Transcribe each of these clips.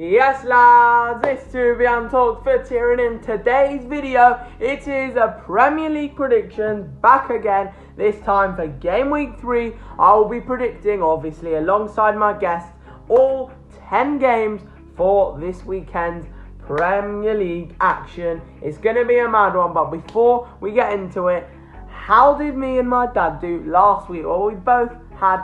Yes lads, it's Tubian Talk Footy here, and in today's video it is a Premier League predictions back again, this time for Game Week 3. I will be predicting, obviously alongside my guests, all 10 games for this weekend's Premier League action. It's going to be a mad one, but before we get into it, how did me and my dad do last week? Well, we both had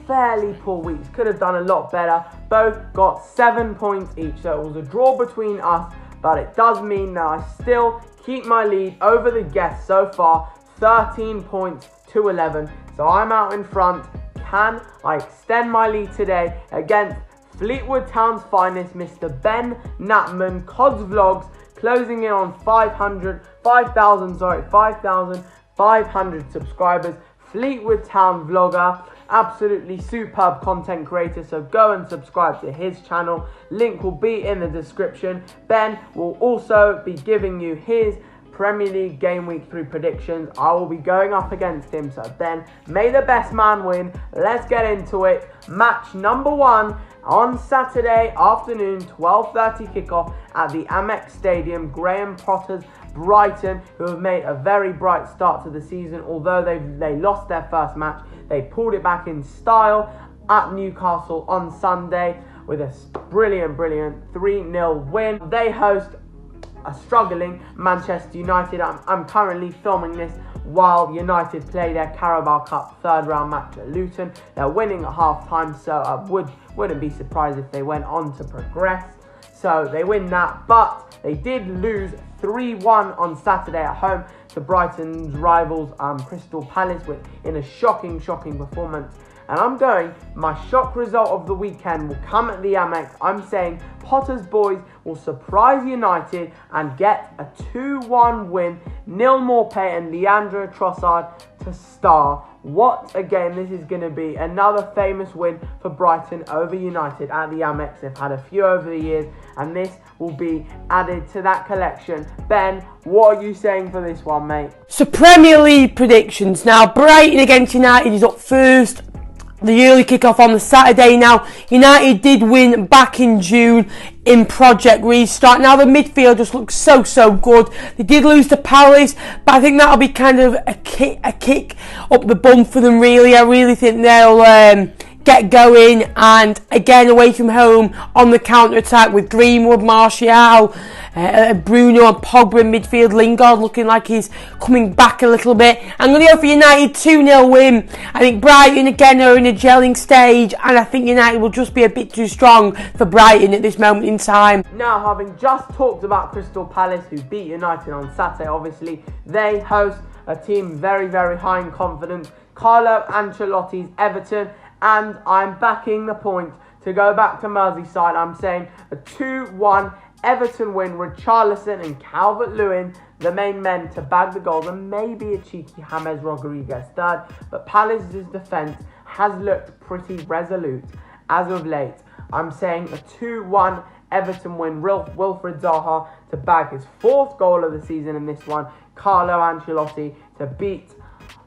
fairly poor weeks, could have done a lot better. Both got 7 points each, so it was a draw between us, but it does mean that I still keep my lead over the guests so far, 13 points to 11. So I'm out in front. Can I extend my lead today against Fleetwood Town's finest, Mr. Ben Natman, Cods Vlogs, closing in on 5,500 subscribers. Fleetwood Town vlogger, absolutely superb content creator, so go and subscribe to his channel. Link will be in the description. Ben will also be giving you his Premier League Game Week 3 predictions. I will be going up against him, so Ben, may the best man win. Let's get into it. Match number 1 on Saturday afternoon, 12:30 kickoff at the Amex Stadium. Graham Potter's Brighton, who have made a very bright start to the season, although they lost their first match, they pulled it back in style at Newcastle on Sunday with a brilliant 3-0 win. They host a struggling Manchester United. I'm currently filming this while United play their Carabao Cup third round match at Luton. They're winning at half time, so I wouldn't be surprised if they went on to progress. So they win that, but they did lose 3-1 on Saturday at home to Brighton's rivals Crystal Palace in a shocking performance. And I'm going, my shock result of the weekend will come at the Amex. I'm saying Potter's boys will surprise United and get a 2-1 win. Neil Maupay and Leandro Trossard to star. What a game this is going to be. Another famous win for Brighton over United at the Amex. They've had a few over the years, and this will be added to that collection. Ben, what are you saying for this one, mate? So Premier League predictions. Now, Brighton against United is up first. The early kickoff on the Saturday. Now, United did win back in June in Project Restart. Now, the midfield just looks so good. They did lose to Palace, but I think that'll be kind of a kick up the bum for them, really. I really think they'll get going, and again away from home on the counter-attack with Greenwood, Martial, Bruno and Pogba in midfield. Lingard looking like he's coming back a little bit. I'm going to go for United 2-0 win. I think Brighton again are in a gelling stage, and I think United will just be a bit too strong for Brighton at this moment in time. Now, having just talked about Crystal Palace, who beat United on Saturday, obviously they host a team very high in confidence, Carlo Ancelotti's Everton, and I'm backing the point to go back to Merseyside. I'm saying a 2-1 Everton win. Richarlison and Calvert-Lewin, the main men, to bag the goals, and maybe a cheeky James Rodriguez third. But Palace's defence has looked pretty resolute as of late. I'm saying a 2-1 Everton win. Wilfried Zaha to bag his 4th goal of the season in this one. Carlo Ancelotti to beat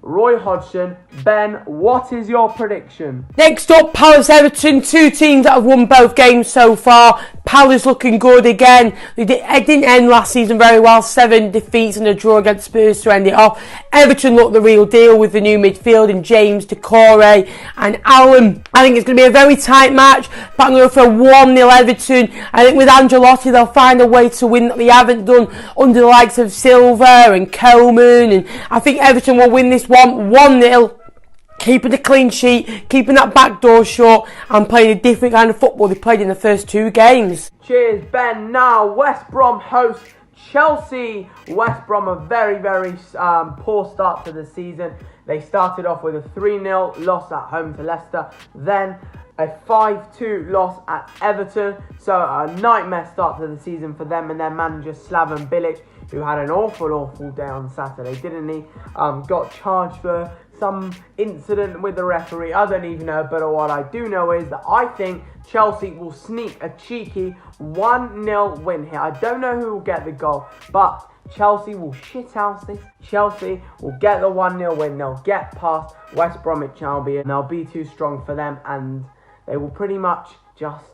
Roy Hodgson. Ben, what is your prediction? Next up, Palace Everton, two teams that have won both games so far. Palace looking good again. It didn't end last season very well. 7 defeats and a draw against Spurs to end it off. Everton look the real deal with the new midfield in James, Decore and Allen. I think it's going to be a very tight match, but I'm going to go for a 1-0 Everton. I think with Ancelotti they'll find a way to win that they haven't done under the likes of Silva and Coleman, and I think Everton will win this 1-0, keeping a clean sheet, keeping that back door shut, and playing a different kind of football they played in the first 2 games. Cheers, Ben. Now, West Brom host Chelsea. West Brom a very poor start to the season. They started off with a 3-0 loss at home to Leicester, then a 5-2 loss at Everton. So a nightmare start to the season for them and their manager Slaven Bilic, who had an awful day on Saturday, didn't he? Got charged for some incident with the referee. I don't even know, but what I do know is that I think Chelsea will sneak a cheeky 1-0 win here. I don't know who will get the goal, but Chelsea will shithouse this. Chelsea will get the 1-0 win. They'll get past West Bromwich Albion. They'll be too strong for them, and they will pretty much just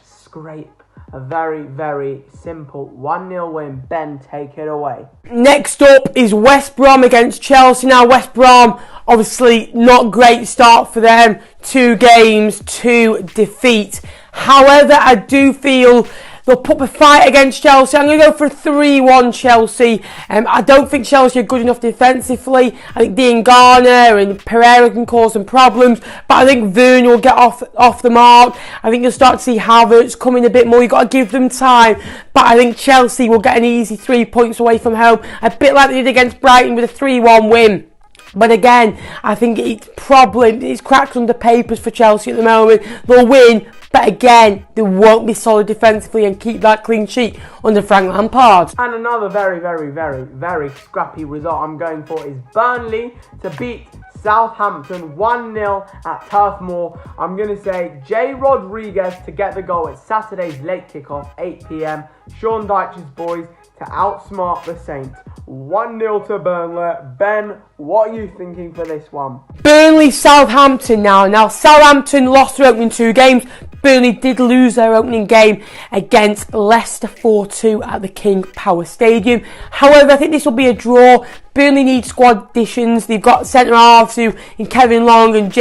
scrape a very, very simple 1-0 win. Ben, take it away. Next up is West Brom against Chelsea. Now, West Brom, obviously not great start for them. 2 games, 2 defeats. However, I do feel they'll put the fight against Chelsea. I'm going to go for a 3-1 Chelsea. I don't think Chelsea are good enough defensively. I think Dean Garner and Pereira can cause some problems. But I think Werner will get off the mark. I think you'll start to see Havertz coming a bit more. You've got to give them time. But I think Chelsea will get an easy 3 points away from home. A bit like they did against Brighton with a 3-1 win. But again, I think it's cracks under papers for Chelsea at the moment. They'll win, but again, they won't be solid defensively and keep that clean sheet under Frank Lampard. And another very, very, very, very scrappy result I'm going for is Burnley to beat Southampton 1-0 at Turf Moor. I'm going to say Jay Rodriguez to get the goal. It's Saturday's late kickoff, 8 p.m. Sean Dyche's boys to outsmart the Saints. 1-0 to Burnley. Ben, what are you thinking for this one? Burnley, Southampton now. Now, Southampton lost their opening 2 games. Burnley did lose their opening game against Leicester 4-2 at the King Power Stadium. However, I think this will be a draw. Burnley need squad additions. They've got centre-halves in Kevin Long and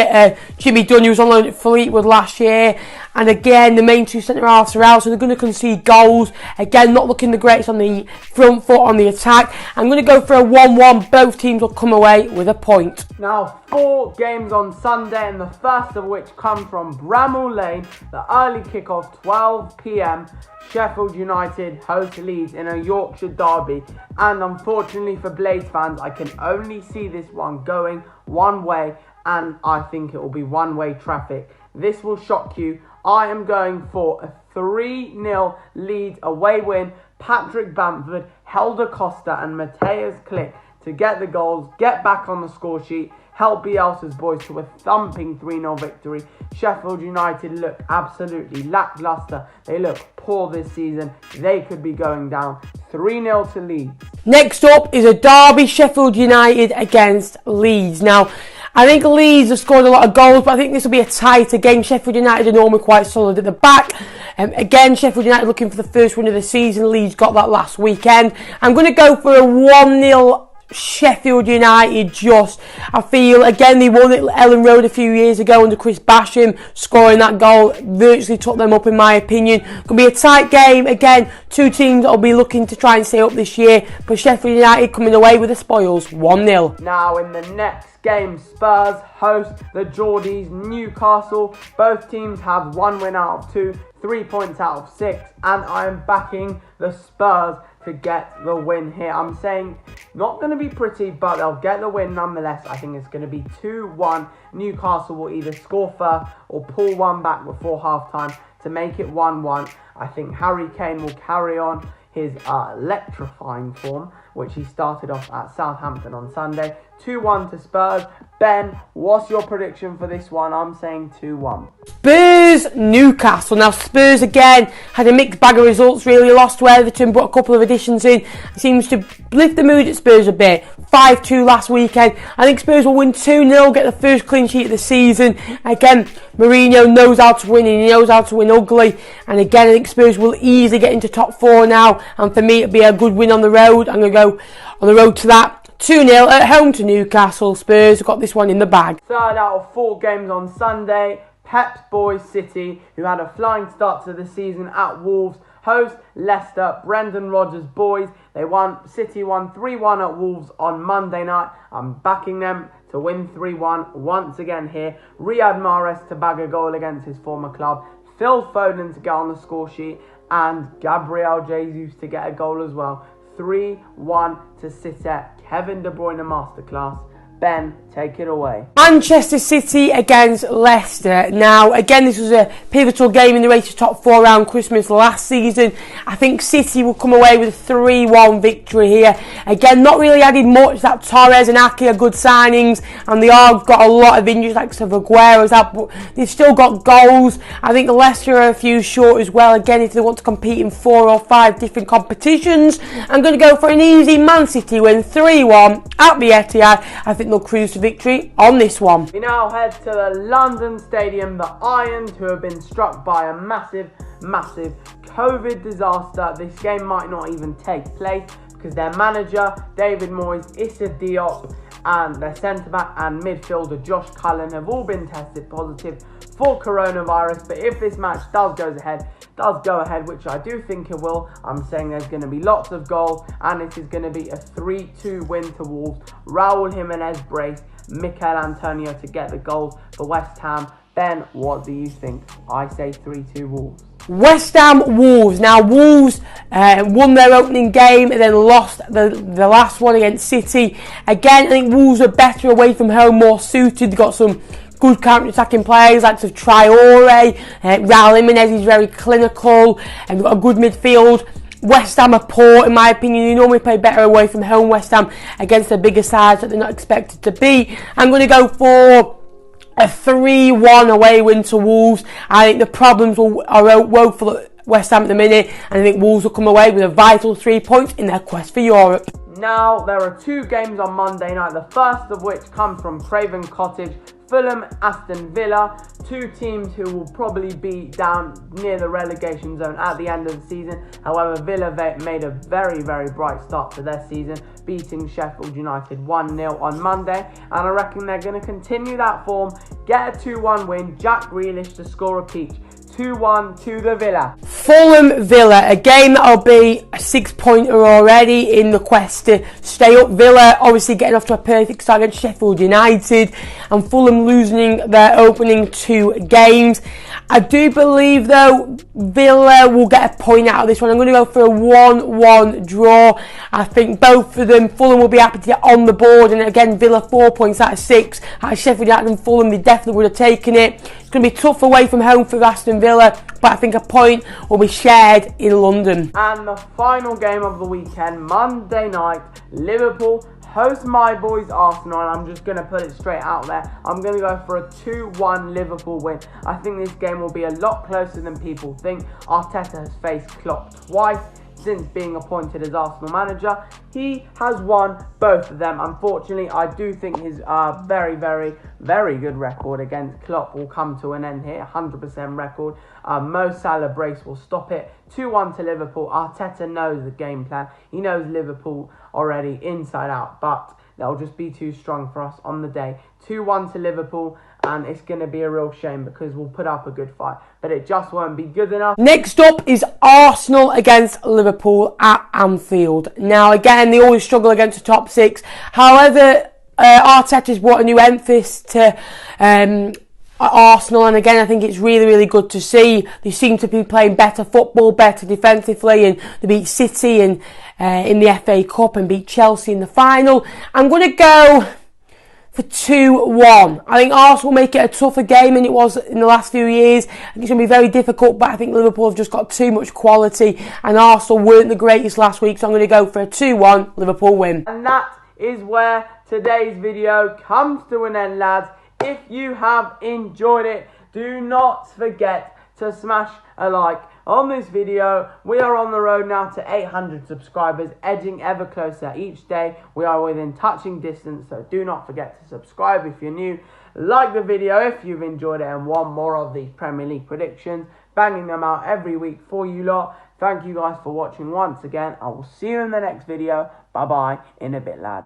Jimmy Dunn, who was on loan at Fleetwood last year. And again, the main 2 centre-halves are out, so they're going to concede goals. Again, not looking the greatest on the front foot on the attack. I'm going to go for a 1-1. Both teams will come away with a point. Now, 4 games on Sunday, and the first of which come from Bramall Lane. The early kickoff, 12 p.m. Sheffield United host Leeds in a Yorkshire derby. And unfortunately for Blades fans, I can only see this one going one way, and I think it will be one-way traffic. This will shock you. I am going for a 3-0 Leeds away win. Patrick Bamford, Helder Costa and Mateus Klick to get the goals, get back on the score sheet, help Bielsa's boys to a thumping 3-0 victory. Sheffield United look absolutely lacklustre. They look poor this season. They could be going down 3-0 to Leeds. Next up is a derby, Sheffield United against Leeds. Now, I think Leeds have scored a lot of goals, but I think this will be a tighter game. Sheffield United are normally quite solid at the back. Again, Sheffield United looking for the first win of the season. Leeds got that last weekend. I'm going to go for a 1-0 Sheffield United just. I feel, again, they won at Ellen Road a few years ago under Chris Basham, scoring that goal virtually took them up in my opinion. Going to be a tight game. Again, 2 teams that will be looking to try and stay up this year, but Sheffield United coming away with the spoils, 1-0. Now in the next game, Spurs host the Geordies, Newcastle. Both teams have 1 win out of 2, 3 points out of 6, and I am backing the Spurs to get the win here. I'm saying not going to be pretty, but they'll get the win nonetheless. I think it's going to be 2-1. Newcastle will either score first or pull one back before half-time to make it 1-1. I think Harry Kane will carry on his electrifying form, which he started off at Southampton on Sunday. 2-1 to Spurs. Ben, what's your prediction for this one? I'm saying 2-1. Spurs, Newcastle. Now, Spurs again had a mixed bag of results, really. Lost to Everton, brought a couple of additions in. It seems to lift the mood at Spurs a bit. 5-2 last weekend. I think Spurs will win 2-0, get the first clean sheet of the season. Again, Mourinho knows how to win, and he knows how to win ugly. And again, I think Spurs will easily get into top 4 now. And for me, it'll be a good win on the road. I'm going to go on the road to that. 2-0 at home to Newcastle. Spurs have got this one in the bag. Third out of 4 games on Sunday, Pep's boys City, who had a flying start to the season at Wolves, host Leicester. Brendan Rodgers' boys, City won 3-1 at Wolves on Monday night. I'm backing them to win 3-1 once again here. Riyad Mahrez to bag a goal against his former club. Phil Foden to get on the score sheet, and Gabriel Jesus to get a goal as well. 3-1 to City. Kevin De Bruyne masterclass. Ben, take it away. Manchester City against Leicester. Now, again, this was a pivotal game in the race to top 4 around Christmas last season. I think City will come away with a 3-1 victory here. Again, not really added much. That Torres and Ake are good signings, and they are got a lot of injuries, like Aguero's out, but they've still got goals. I think Leicester are a few short as well. Again, if they want to compete in 4 or 5 different competitions, I'm going to go for an easy Man City win, 3-1 at the Etihad. I think they'll cruise to victory on this one. We now head to the London Stadium, the Irons, who have been struck by a massive COVID disaster, this game might not even take place because their manager, David Moyes, Issa Diop, and their centre-back and midfielder, Josh Cullen, have all been tested positive for coronavirus. But if this match does go ahead, which I do think it will, I'm saying there's going to be lots of goals, and it is going to be a 3-2 win to Wolves. Raul Jimenez brace, Mikel Antonio to get the goals for West Ham. Ben, what do you think? I say 3-2 Wolves. West Ham Wolves. Now Wolves won their opening game and then lost the last one against City. Again, I think Wolves are better away from home, more suited. They've got some good counter-attacking players like Traore. Raul Jimenez is very clinical, and they've got a good midfield. West Ham are poor, in my opinion. You normally play better away from home, West Ham, against the bigger sides that they're not expected to beat. I'm going to go for a 3-1 away win to Wolves. I think the problems are woeful at West Ham at the minute, and I think Wolves will come away with a vital 3 points in their quest for Europe. Now, there are two games on Monday night, the first of which comes from Craven Cottage. Fulham, Aston Villa, two teams who will probably be down near the relegation zone at the end of the season. However, Villa made a very, very bright start to their season, beating Sheffield United 1-0 on Monday. And I reckon they're going to continue that form, get a 2-1 win, Jack Grealish to score a peach. 2-1 to the Villa. Fulham Villa, a game that'll be a 6-pointer already in the quest to stay up. Villa obviously getting off to a perfect start against Sheffield United, and Fulham losing their opening 2 games. I do believe though Villa will get a point out of this one. I'm going to go for a 1-1 draw. I think both of them, Fulham will be happy to get on the board, and again Villa 4 points out of 6. At Sheffield United and Fulham, they definitely would have taken it. It's going to be tough away from home for Aston Villa, but I think a point will be shared in London. And the final game of the weekend, Monday night, Liverpool host my boys Arsenal, and I'm just going to put it straight out there. I'm going to go for a 2-1 Liverpool win. I think this game will be a lot closer than people think. Arteta has faced Klopp twice since being appointed as Arsenal manager. He has won both of them. Unfortunately, I do think his very, very, very good record against Klopp will come to an end here. 100% record. Mo Salah brace will stop it. 2-1 to Liverpool. Arteta knows the game plan. He knows Liverpool already inside out, but they'll just be too strong for us on the day. 2-1 to Liverpool, and it's going to be a real shame because we'll put up a good fight, but it just won't be good enough. Next up is Arsenal against Liverpool at Anfield. Now again, they always struggle against the top 6. However, Arteta's brought a new emphasis to Arsenal, and again I think it's really, really good to see. They seem to be playing better football, better defensively, and they beat City and in the FA Cup and beat Chelsea in the final. I'm going to go for 2-1. I think Arsenal will make it a tougher game than it was in the last few years. I think it's going to be very difficult, but I think Liverpool have just got too much quality, and Arsenal weren't the greatest last week, so I'm going to go for a 2-1 Liverpool win. And that is where today's video comes to an end, lads. If you have enjoyed it, do not forget to smash a like on this video. We are on the road now to 800 subscribers, edging ever closer each day. We are within touching distance, so do not forget to subscribe if you're new. Like the video if you've enjoyed it and want more of these Premier League predictions, banging them out every week for you lot. Thank you guys for watching once again. I will see you in the next video. Bye bye in a bit, lads.